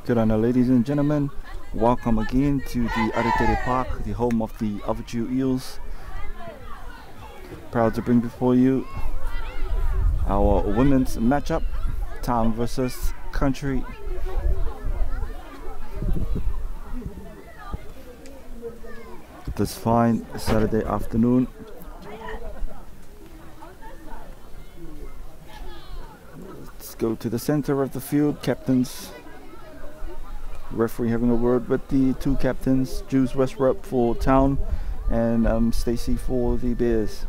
Good on, ladies and gentlemen. Welcome again to the Rarotonga Park, the home of the Avaju Eels. Proud to bring before you our women's matchup, town versus country. This fine Saturday afternoon. Let's go to the center of the field. Captains. Referee having a word with the two captains, Jules Westrup for Town and Stacey for the Bears.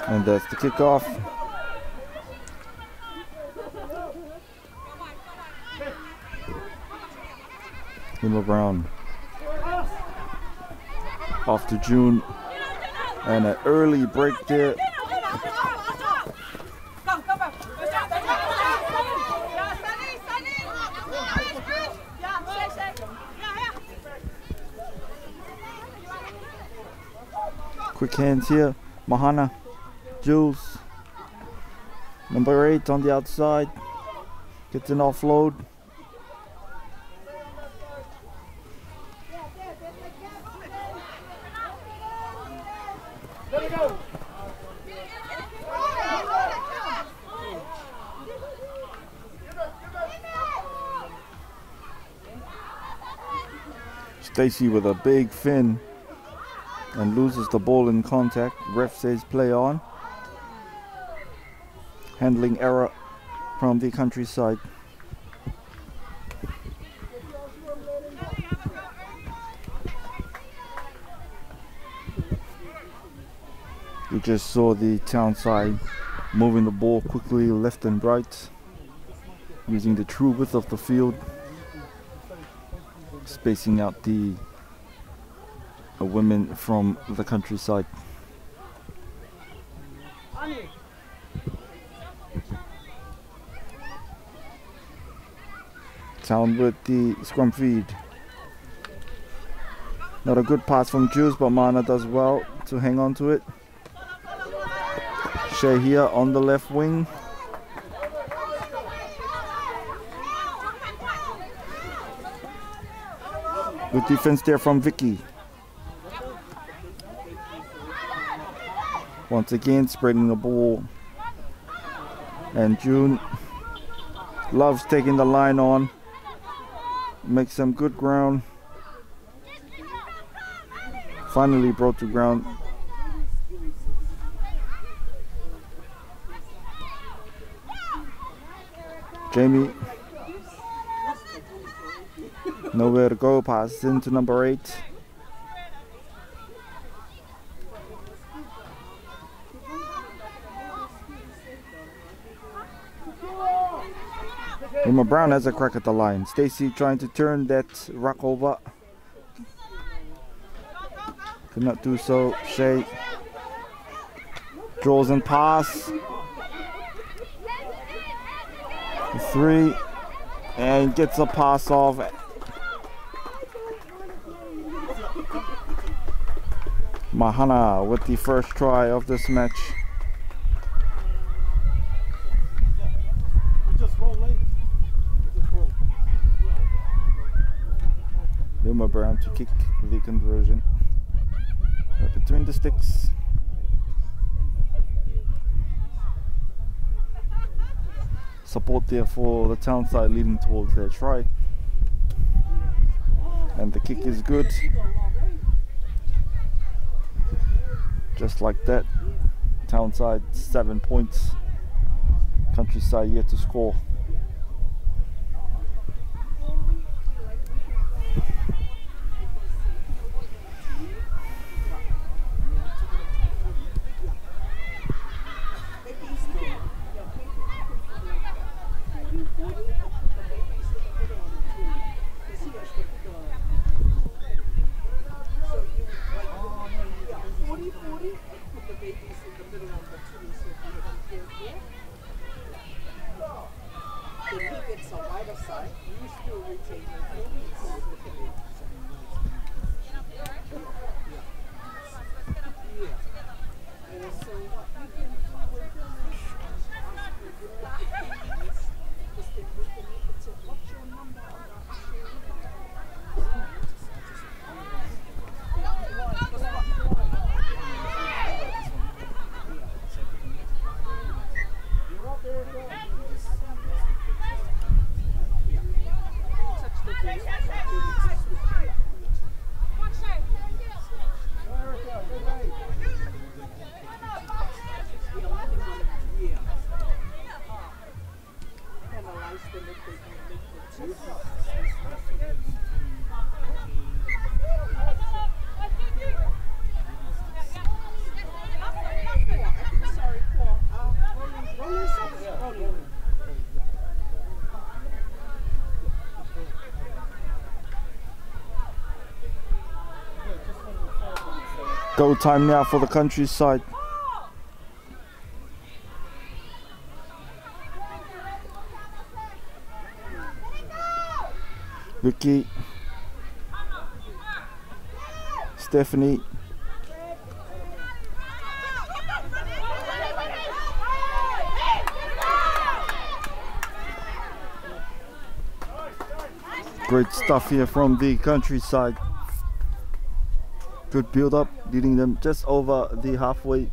And that's the kickoff. Hima Brown off to June, and an early break there. Quick hands here, Mahana. Jules, number 8 on the outside, gets an offload. There we go. Stacey with a big fin and loses the ball in contact. Ref says play on. Handling error from the countryside. We just saw the town side moving the ball quickly left and right, using the true width of the field, spacing out the women from the countryside. Town with the scrum feed. Not a good pass from Jules, but Mana does well to hang on to it. Shea here on the left wing. Good defense there from Vicky. Once again spreading the ball. And June loves taking the line on. Makes some good ground. Finally brought to ground. Jamie Nowhere to go, passes into number 8. Emma Brown has a crack at the line. Stacy trying to turn that ruck over. Could not do so. Shea draws and pass. 3 and gets a pass off. Mahana with the first try of this match. Luma Brown to kick the conversion. Between the sticks. Support there for the town side leading towards their try. And the kick is good. Just like that. Townside 7 points. Countryside yet to score. Go time now for the Countryside. Vicky, Stephanie, great stuff here from the Countryside. Good build up, leading them just over the halfway.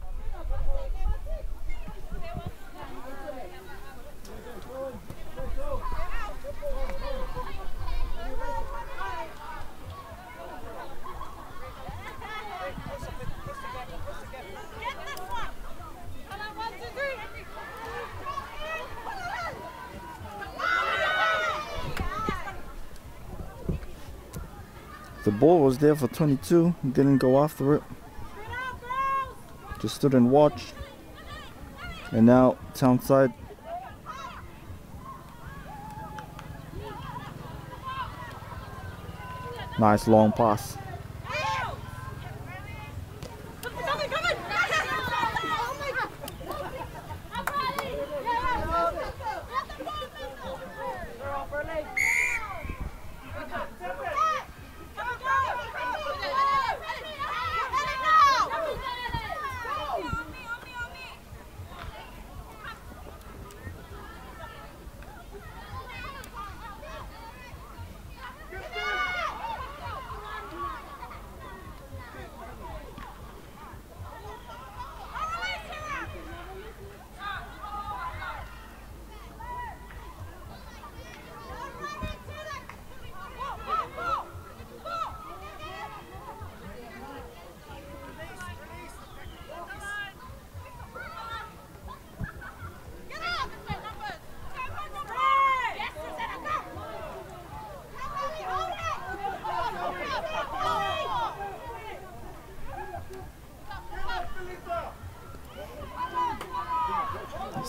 The ball was there for 22, didn't go after it. Just stood and watched. And now Townside. Nice long pass.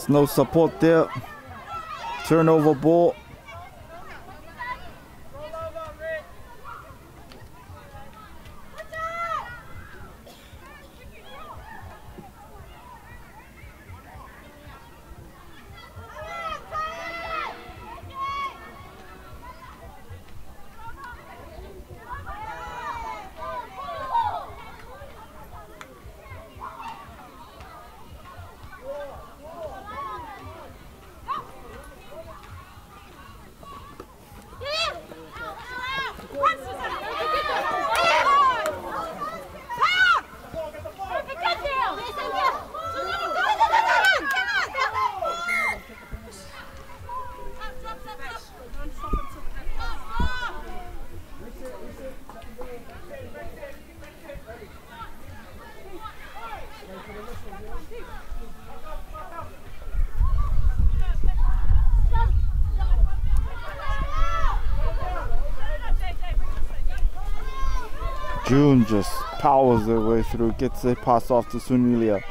no support there. Turnover ball. June just powers their way through, gets a pass off to Sunilia.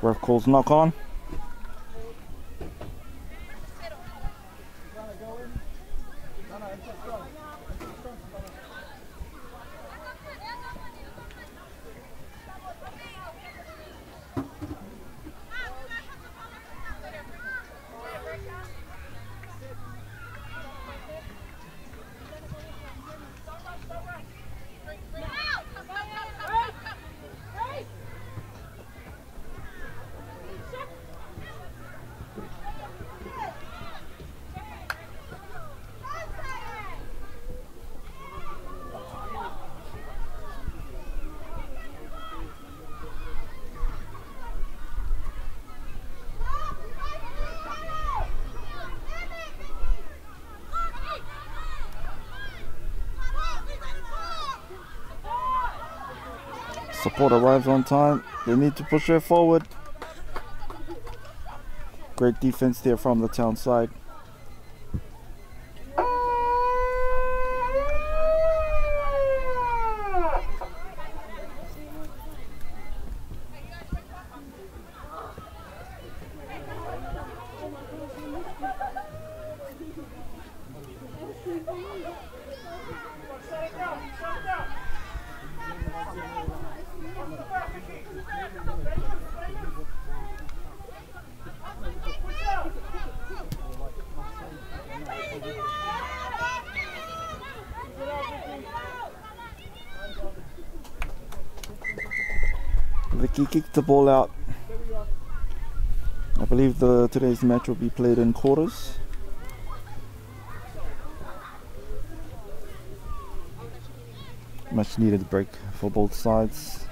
Ref calls knock on. Support arrives on time. They need to push it forward. Great defense there from the town side. Vicky kicked the ball out. I believe today's match will be played in quarters. Much needed break for both sides.